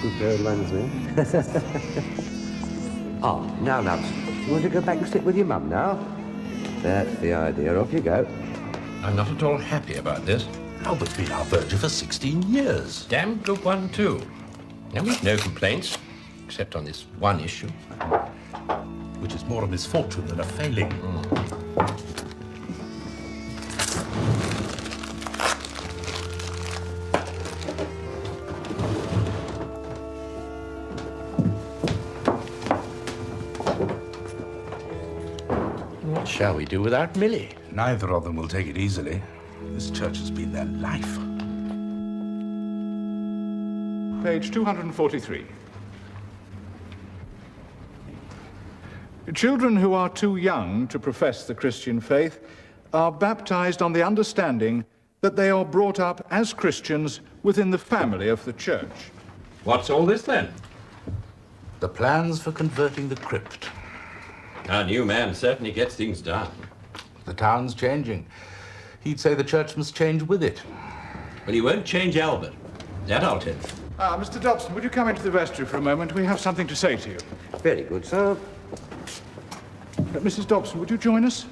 Good pair of lungs, then. Oh, now, loves, you want to go back and sit with your mum now? That's the idea. Off you go. I'm not at all happy about this. Albert's been our verger for 16 years. Damn good one, too. And we've no complaints, except on this one issue. Which is more a misfortune than a failing. What shall we do without Millie? Neither of them will take it easily. This church has been their life. Page 243. Children who are too young to profess the Christian faith are baptized on the understanding that they are brought up as Christians within the family of the church. What's all this, then? The plans for converting the crypt. Our new man certainly gets things done. The town's changing. He'd say the church must change with it. Well, he won't change Albert. That I'll tell you. Mr. Dobson, would you come into the vestry for a moment? We have something to say to you. Very good, sir. Mrs. Dobson, would you join us?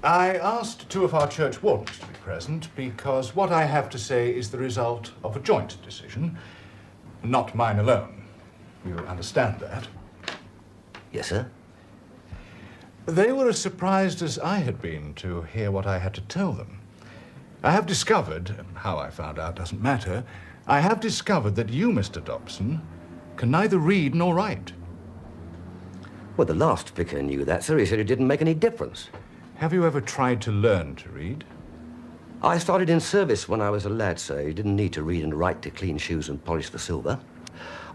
I asked two of our church wardens to be present because what I have to say is the result of a joint decision, not mine alone. You understand that? Yes, sir. They were as surprised as I had been to hear what I had to tell them. I have discovered, how I found out doesn't matter, I have discovered that you, Mr. Dobson, can neither read nor write. Well, the last vicar knew that, sir. He said it didn't make any difference. Have you ever tried to learn to read? I started in service when I was a lad, sir. You didn't need to read and write to clean shoes and polish the silver.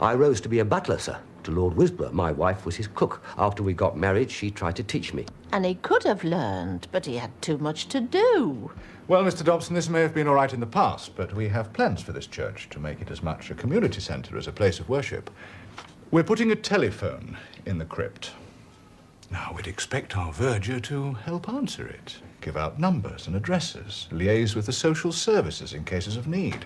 I rose to be a butler, sir, to Lord Wisborough. My wife was his cook. After we got married, she tried to teach me. And he could have learned, but he had too much to do. Well, Mr. Dobson, this may have been all right in the past, but we have plans for this church to make it as much a community centre as a place of worship. We're putting a telephone in the crypt. Now, we'd expect our verger to help answer it, give out numbers and addresses, liaise with the social services in cases of need.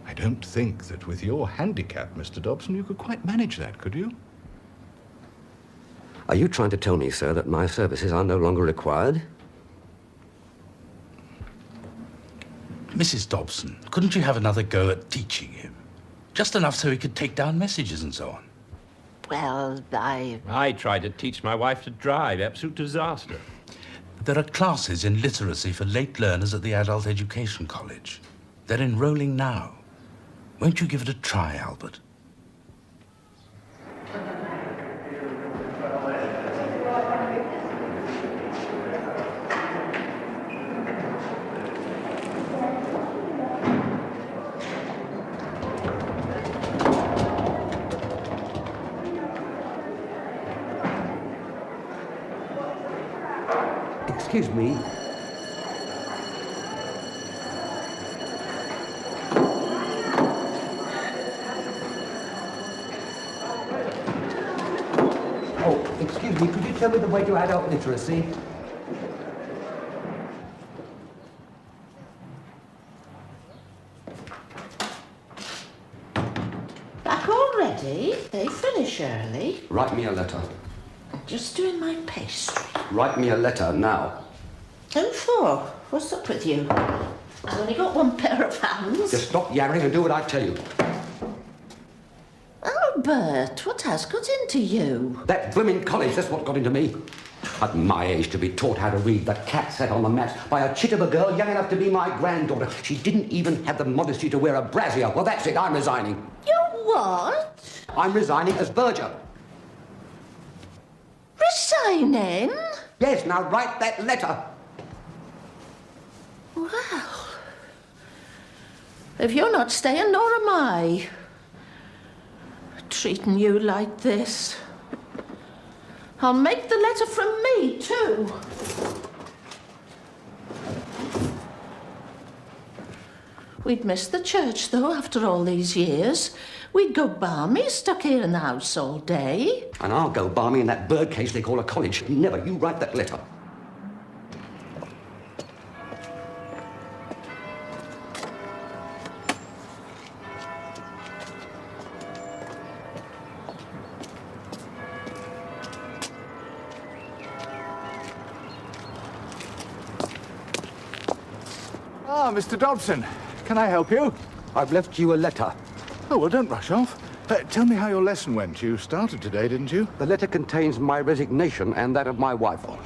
I don't think that with your handicap, Mr. Dobson, you could quite manage that, could you? Are you trying to tell me, sir, that my services are no longer required? Mrs. Dobson, couldn't you have another go at teaching him? Just enough so he could take down messages and so on. Well, I tried to teach my wife to drive. Absolute disaster. There are classes in literacy for late learners at the Adult Education College. They're enrolling now. Won't you give it a try, Albert? Excuse me. Oh, excuse me, could you tell me the way to adult literacy? back already? They finish early. Write me a letter. Just doing my pastry. Write me a letter now. Who for? What's up with you? I've only got one pair of hands. Just stop yammering and do what I tell you. Albert, what has got into you? That blooming college, that's what got into me. At my age, to be taught how to read the cat sat on the mat by a chit of a girl young enough to be my granddaughter. She didn't even have the modesty to wear a brassiere. Well, that's it, I'm resigning. You what? I'm resigning as verger. Resigning? Yes, now write that letter. Well, if you're not staying, nor am I. Treating you like this. I'll make the letter from me, too. We'd miss the church, though, after all these years. We'd go balmy, stuck here in the house all day. And I'll go balmy in that bird cage they call a college. Never you write that letter. Ah, Mr. Dobson. Can I help you? I've left you a letter. Oh, well, don't rush off. Tell me how your lesson went. You started today, didn't you? The letter contains my resignation and that of my wife. Oh,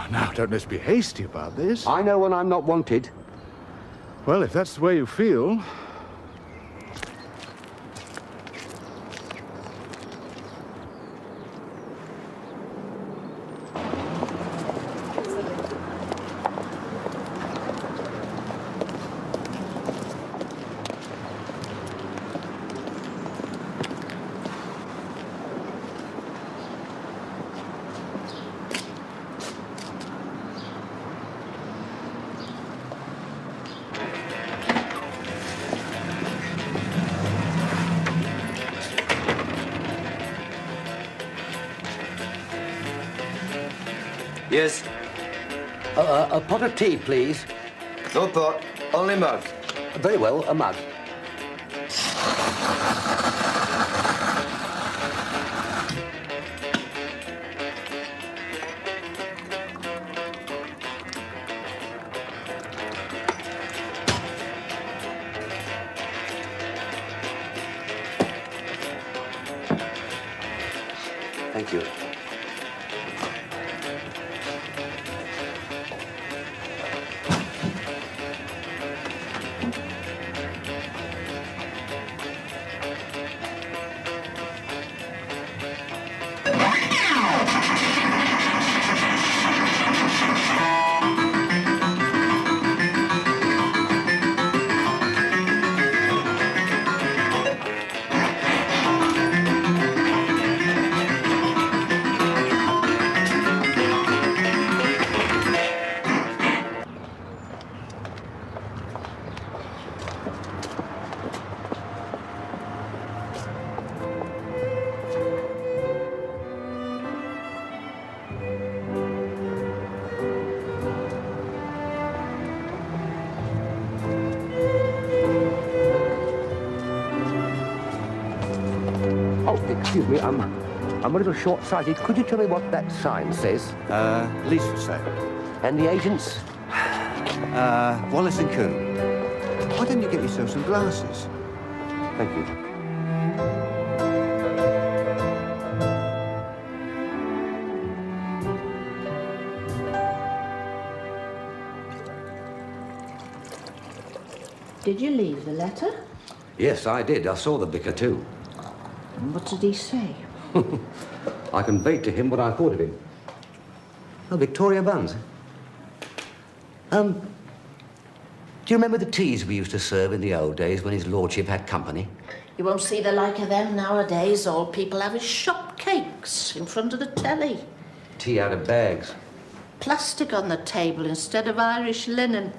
no. Don't let's be hasty about this. I know when I'm not wanted. Well, if that's the way you feel... Yes. A pot of tea, please. No pot, only mug. Very well, a mug. Thank you. Excuse me, I'm a little short-sighted. Could you tell me what that sign says? Lease for sale. And the agents? Wallace and Coon. Why don't you get yourself some glasses? Thank you. Did you leave the letter? Yes, I did. I saw the vicar, too. And what did he say? I conveyed to him what I thought of him. Oh, Victoria Buns. Do you remember the teas we used to serve in the old days when his lordship had company? You won't see the like of them nowadays. All people have is shop cakes in front of the telly. Tea out of bags. Plastic on the table instead of Irish linen.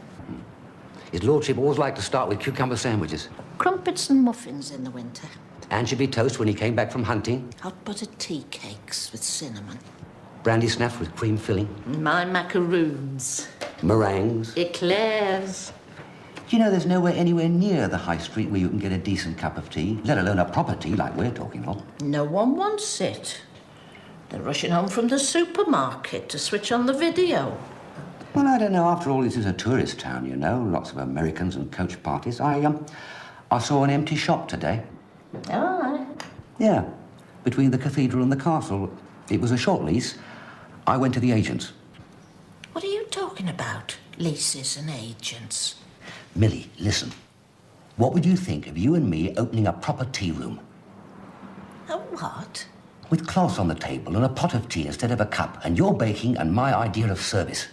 His lordship always liked to start with cucumber sandwiches. Crumpets and muffins in the winter. Anchovy toast when he came back from hunting. Hot buttered tea cakes with cinnamon. Brandy snaff with cream filling. My macaroons. Meringues. Eclairs. Do you know there's nowhere anywhere near the high street where you can get a decent cup of tea, let alone a proper tea like we're talking of? No one wants it. They're rushing home from the supermarket to switch on the video. Well, I don't know. After all, this is a tourist town, you know. Lots of Americans and coach parties. I saw an empty shop today. Oh, Yeah, between the cathedral and the castle. It was a short lease. I went to the agents. what are you talking about? Leases and agents. Millie, listen. What would you think of you and me opening a proper tea room? A what? With cloths on the table and a pot of tea instead of a cup, and your baking and my idea of service.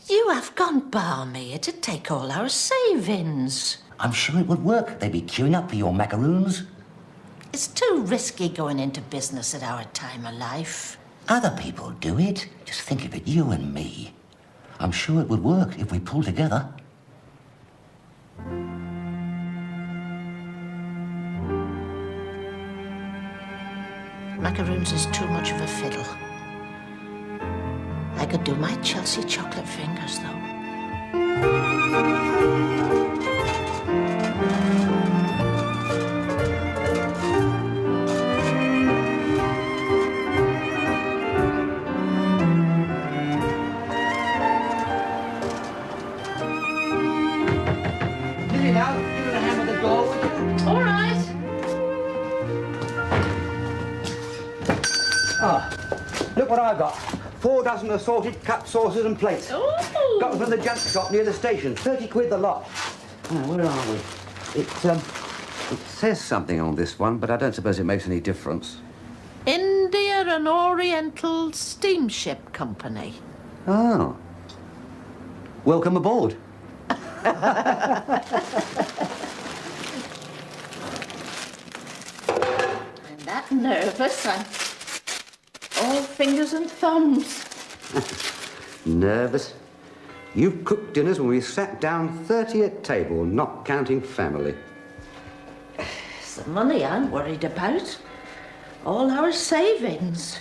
You have gone balmy. It'd take all our savings. I'm sure it would work. They'd be queuing up for your macaroons. It's too risky going into business at our time of life. Other people do it. Just think of it, you and me. I'm sure it would work if we pulled together. Macaroons is too much of a fiddle. I could do my Chelsea chocolate fingers, though. Lily, now, give her a hand with the door, would you? All right. Ah, look what I've got. 4 dozen assorted cup saucers and plates. Ooh. Got them from the junk shop near the station. 30 quid the lot. Now, where are we? It says something on this one, but I don't suppose it makes any difference. India and Oriental Steamship Company. Oh. Welcome aboard. I'm that nervous, I'm all fingers and thumbs. Nervous? You've cooked dinners when we sat down 30 at table, not counting family. It's the money I'm worried about. All our savings.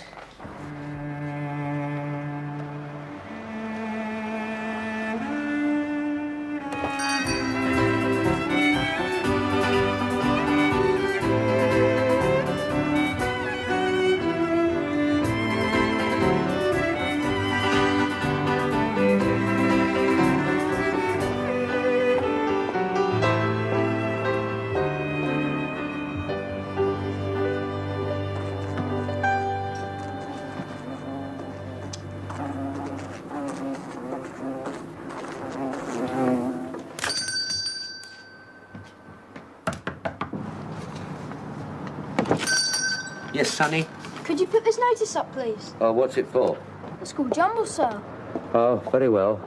Yes, Sonny? Could you put this notice up, please? Oh, what's it for? The school jumble, sir. Oh, very well.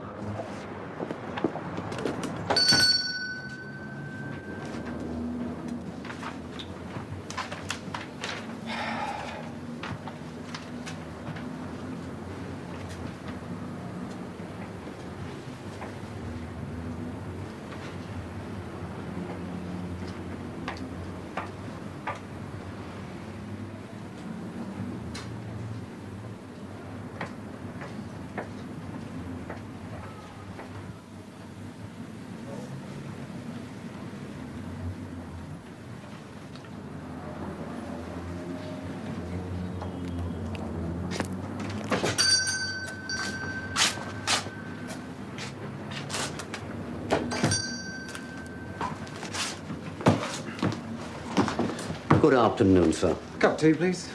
Good afternoon, sir. Cup of tea, please.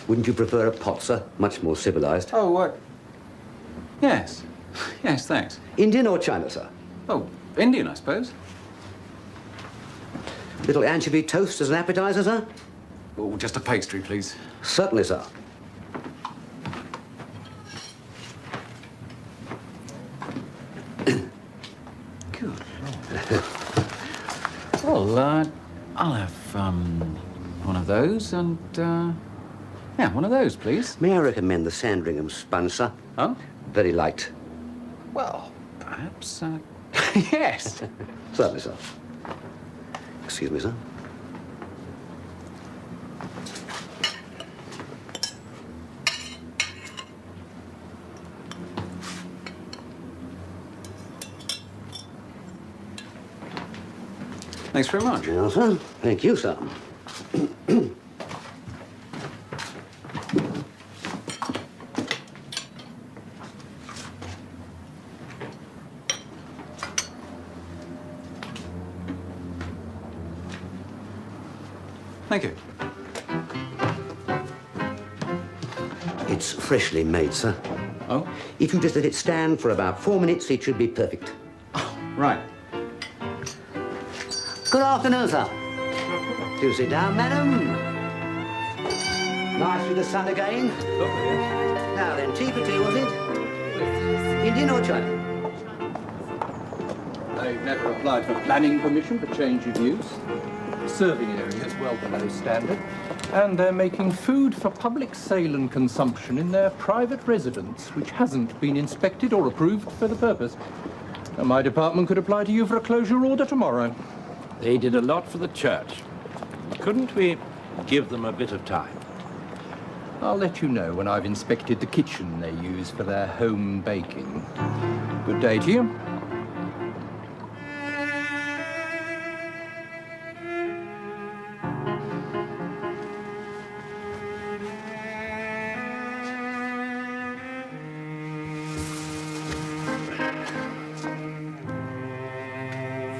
Wouldn't you prefer a pot, sir? Much more civilized. Oh, what? Yes. Yes, thanks. Indian or China, sir? Oh, Indian, I suppose. Little anchovy toast as an appetizer, sir? Oh, just a pastry, please. Certainly, sir. Good Lord. Well, I'll have, one of those and, yeah, one of those, please. May I recommend the Sandringham sponge, sir? Oh? Very light. Well, perhaps, yes. Certainly, sir. Excuse me, sir. Thanks very much. Now, sir. Thank you, sir. Thank you. It's freshly made, sir. Oh? If you just let it stand for about 4 minutes, it should be perfect. Oh, right. Good afternoon, sir. Do sit down, madam. Nice with the sun again. Now then, tea for tea, was it? Indian or China? They've never applied for planning permission for change of use. Serving area is well below standard. And they're making food for public sale and consumption in their private residence, which hasn't been inspected or approved for the purpose. And my department could apply to you for a closure order tomorrow. They did a lot for the church. Couldn't we give them a bit of time? I'll let you know when I've inspected the kitchen they use for their home baking. Good day to you.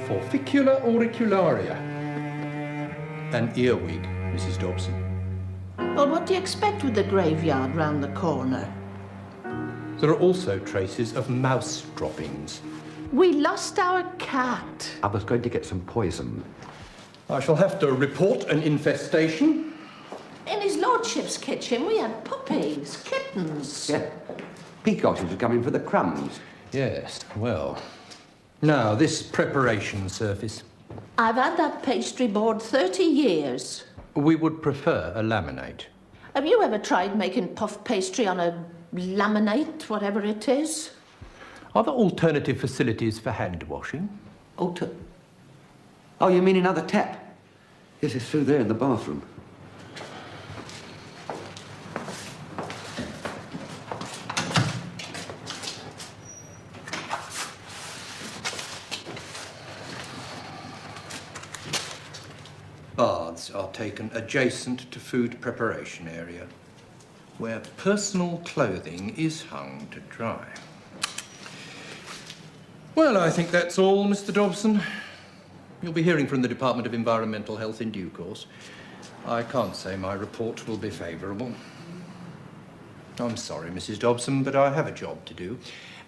Forficula auricularia. An earwig, Mrs. Dobson. Well, what do you expect with the graveyard round the corner? There are also traces of mouse droppings. We lost our cat. I was going to get some poison. I shall have to report an infestation. In his lordship's kitchen, we had puppies, kittens. Yeah. Peacocks were coming for the crumbs. Yes, well. Now, this preparation surface. I've had that pastry board 30 years. We would prefer a laminate. Have you ever tried making puff pastry on a laminate, whatever it is? Are there alternative facilities for hand washing? Oh, you mean another tap? Yes, it's through there in the bathroom. Baths are taken adjacent to food preparation area, where personal clothing is hung to dry. Well, I think that's all, Mr. Dobson. You'll be hearing from the Department of Environmental Health in due course. I can't say my report will be favourable. I'm sorry, Mrs. Dobson, but I have a job to do,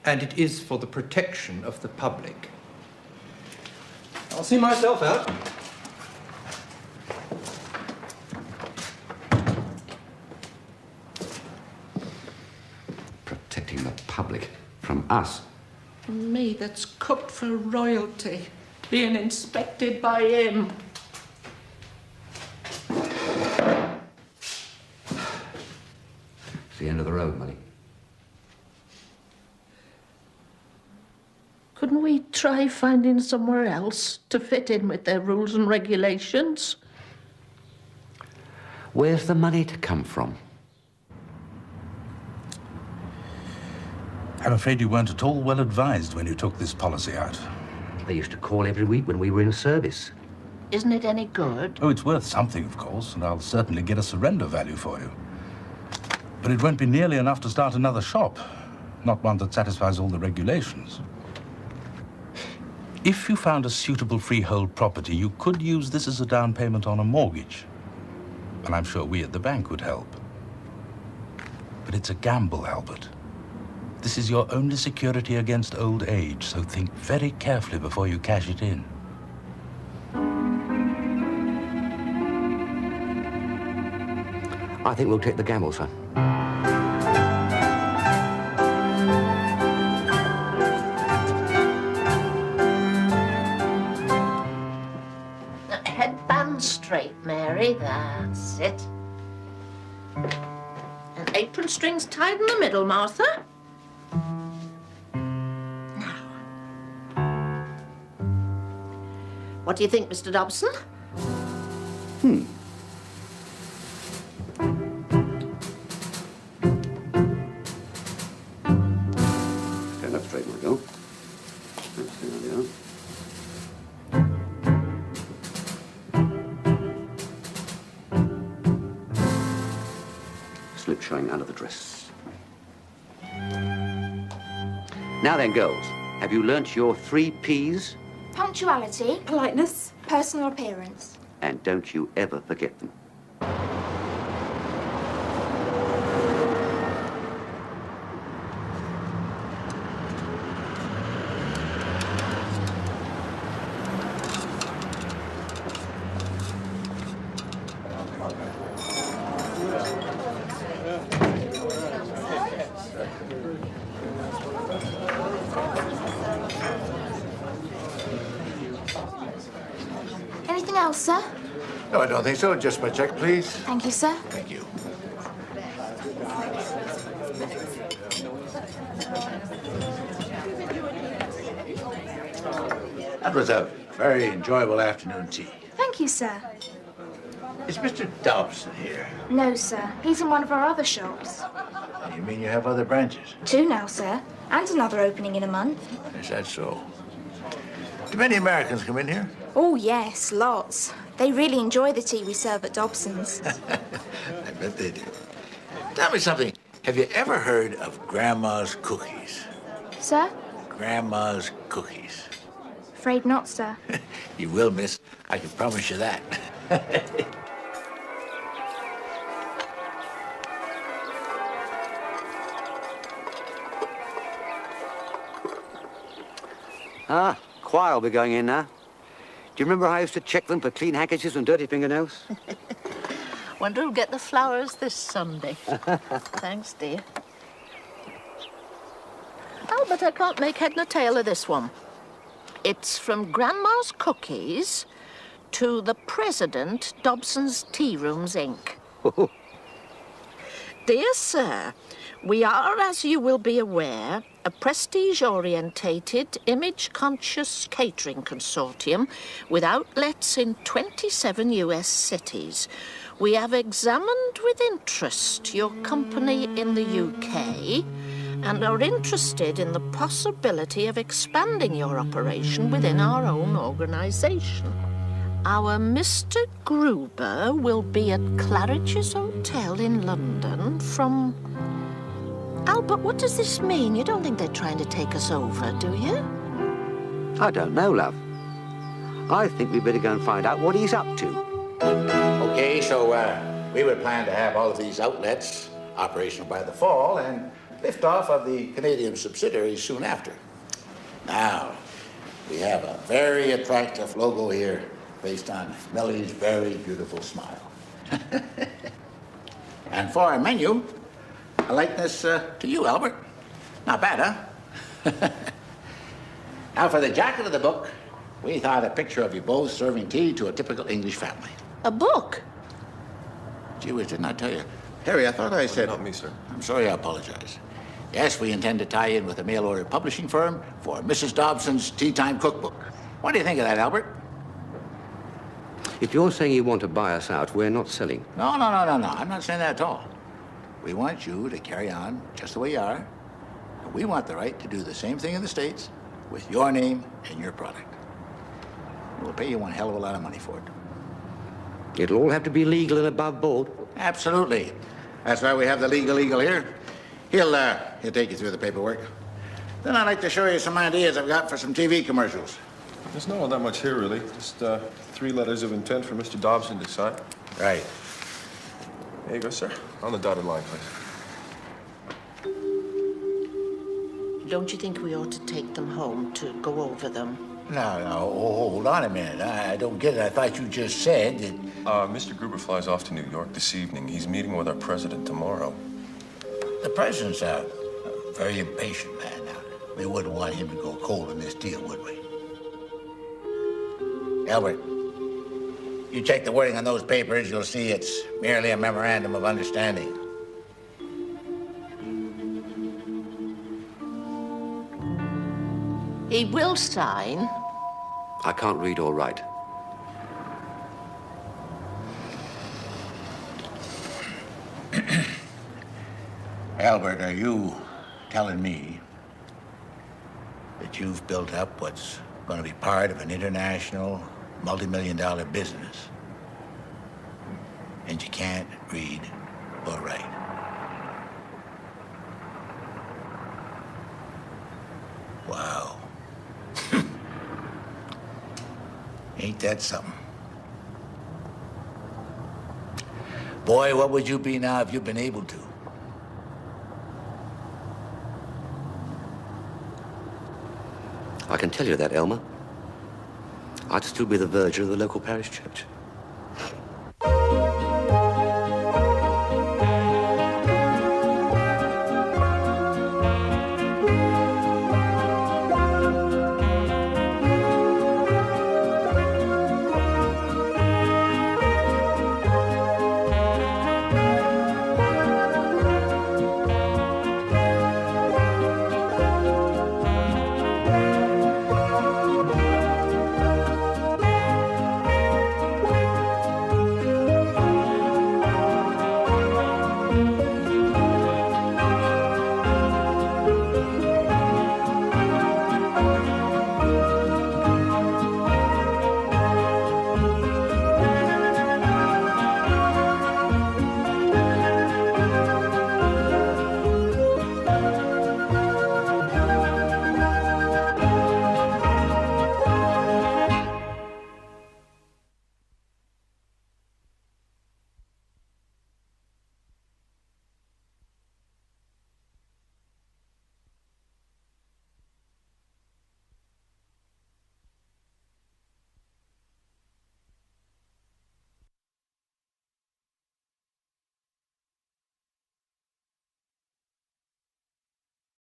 and it is for the protection of the public. I'll see myself out. Protecting the public from us. Me that's cooked for royalty, being inspected by him. It's the end of the road, Molly. Couldn't we try finding somewhere else to fit in with their rules and regulations? Where's the money to come from? I'm afraid you weren't at all well advised when you took this policy out. They used to call every week when we were in service. Isn't it any good? Oh, it's worth something, of course, and I'll certainly get a surrender value for you. But it won't be nearly enough to start another shop, not one that satisfies all the regulations. If you found a suitable freehold property, you could use this as a down payment on a mortgage. And I'm sure we at the bank would help. But it's a gamble, Albert. This is your only security against old age, so think very carefully before you cash it in. I think we'll take the gamble, sir. Headband straight, Mary. That's it. And apron strings tied in the middle, Martha. What do you think, Mr. Dobson? Stand up straight, my girl. There we are. Slip showing under the dress. Now then, girls, have you learnt your 3 Ps? Punctuality, Politeness. personal appearance. And don't you ever forget them. Anything else, sir? No, I don't think so. Just my check, please. Thank you, sir. Thank you. That was a very enjoyable afternoon tea. Thank you, sir. Is Mr. Dobson here? No, sir. He's in one of our other shops. You mean you have other branches? 2 now, sir. And another opening in a month. Is that so? Do many Americans come in here? Oh, yes, lots. They really enjoy the tea we serve at Dobson's. I bet they do. Tell me something. Have you ever heard of Grandma's cookies? Sir? Grandma's cookies. Afraid not, sir. You will, miss. I can promise you that. Ah, choir will be going in now. Do you remember how I used to check them for clean handkerchiefs and dirty fingernails? Wonder who'll get the flowers this Sunday. Thanks, dear. Albert, I can't make head nor tail of this one. It's from Grandma's Cookies to the President, Dobson's Tea Rooms, Inc. Dear Sir, we are, as you will be aware, a prestige-orientated, image-conscious catering consortium with outlets in 27 US cities. We have examined with interest your company in the UK and are interested in the possibility of expanding your operation within our own organisation. Our Mr. Gruber will be at Claridge's Hotel in London from... Albert, what does this mean? You don't think they're trying to take us over, do you? I don't know, love. I think we'd better go and find out what he's up to. Okay, so we would plan to have all of these outlets operational by the fall and lift off of the Canadian subsidiaries soon after. Now, we have a very attractive logo here based on Millie's very beautiful smile. And for our menu, a likeness to you, Albert. Not bad, huh? Now, for the jacket of the book, we thought a picture of you both serving tea to a typical English family. A book? Gee whiz, didn't I tell you? Harry, I thought I said... Not me, sir. I'm sorry, I apologize. Yes, we intend to tie in with a mail-order publishing firm for Mrs. Dobson's Tea Time Cookbook. What do you think of that, Albert? If you're saying you want to buy us out, we're not selling. No. I'm not saying that at all. We want you to carry on just the way you are. And we want the right to do the same thing in the States with your name and your product. We'll pay you one hell of a lot of money for it. It'll all have to be legal and above board. Absolutely. That's why we have the legal eagle here. He'll take you through the paperwork. Then I'd like to show you some ideas I've got for some TV commercials. There's not all that much here, really. Just 3 letters of intent for Mr. Dobson to sign. Right. There you go, sir. On the dotted line, please. Don't you think we ought to take them home to go over them? No, hold on a minute. I don't get it. I thought you just said that... Mr. Gruber flies off to New York this evening. He's meeting with our president tomorrow. The president's a very impatient man now. We wouldn't want him to go cold in this deal, would we? Albert, you check the wording on those papers, you'll see it's merely a memorandum of understanding. He will sign. I can't read or write. Albert, are you telling me that you've built up what's going to be part of an international, multi-million-dollar business, and you can't read or write? Wow. Ain't that something? Boy, what would you be now if you'd been able to? I can tell you that, Elmer. I'd still be the verger of the local parish church.